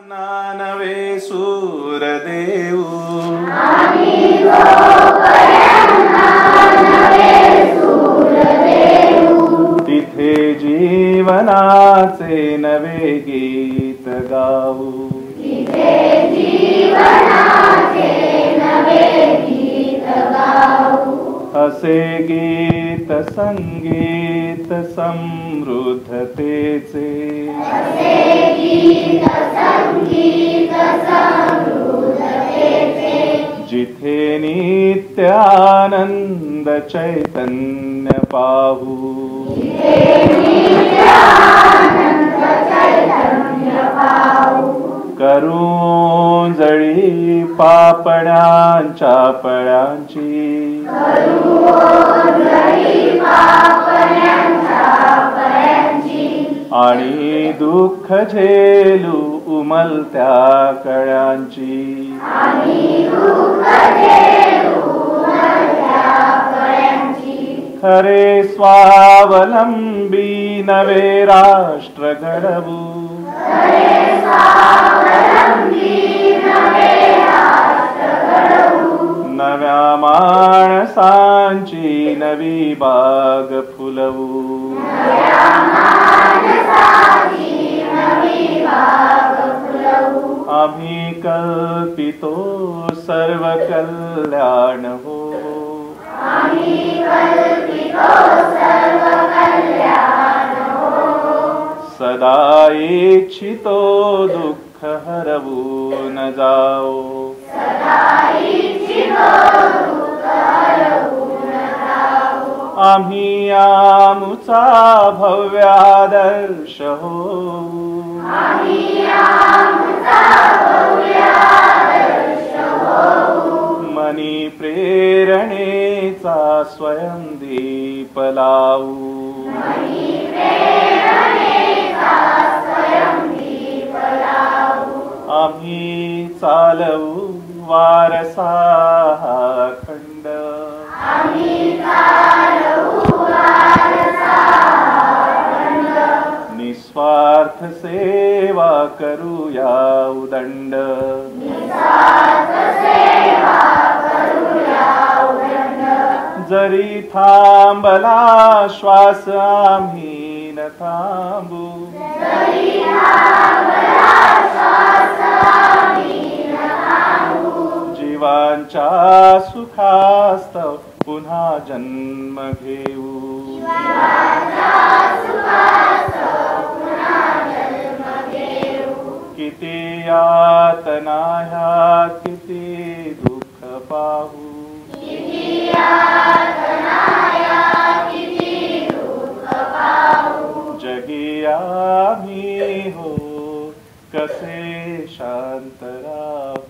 नवे सूर देऊ तिथे जीवनाचे नवे गीत गाऊ असे गीत संगीत समृद्धतेचे जिथे नित्यानंद चैतन्य पाहू करू जळी पापण्यांच्या पळ्यांची आणि दुःख झेलू उमलत्या कळ्यांची खरे स्वावलंबी नवे राष्ट्र घडवू नव्या माणसांची नवी बाग फुलवू आम्ही कल्पितो सर्व कल्याण हो सदा इच्छितो दुःख हरवून जाओ आम्ही आमुचा भव्यादर्श हो मनी प्रेरणेचा स्वयं दीप लावू आम्ही चालवू वारसा खंड निस्वार्थ सेवा करूया उदंड जरी थांबला श्वास आम्ही न थांबू जीवांच्या सुखास्तव पुन्हा जन्म घेऊ किती यातना ह्यात किती दुःख पाहू जगी आम्ही हो कसे शांत राहू